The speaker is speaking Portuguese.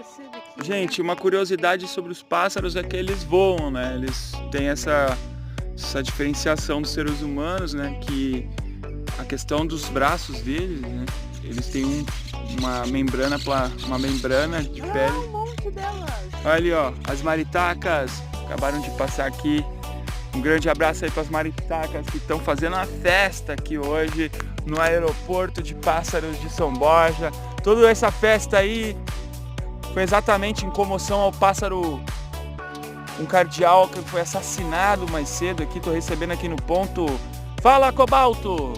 esquecendo aqui. Gente, uma curiosidade sobre os pássaros é que eles voam, né? Eles têm essa diferenciação dos seres humanos, né? Que a questão dos braços deles, né? Eles têm uma membrana de Ah, pele. um monte delas. Olha ali, ó, as maritacas acabaram de passar aqui. Um grande abraço aí para as maritacas que estão fazendo uma festa aqui hoje no aeroporto de Pássaros de São Borja. Toda essa festa aí foi exatamente em comoção ao pássaro, um cardeal que foi assassinado mais cedo aqui. Tô recebendo aqui no ponto. Fala, Cobalto!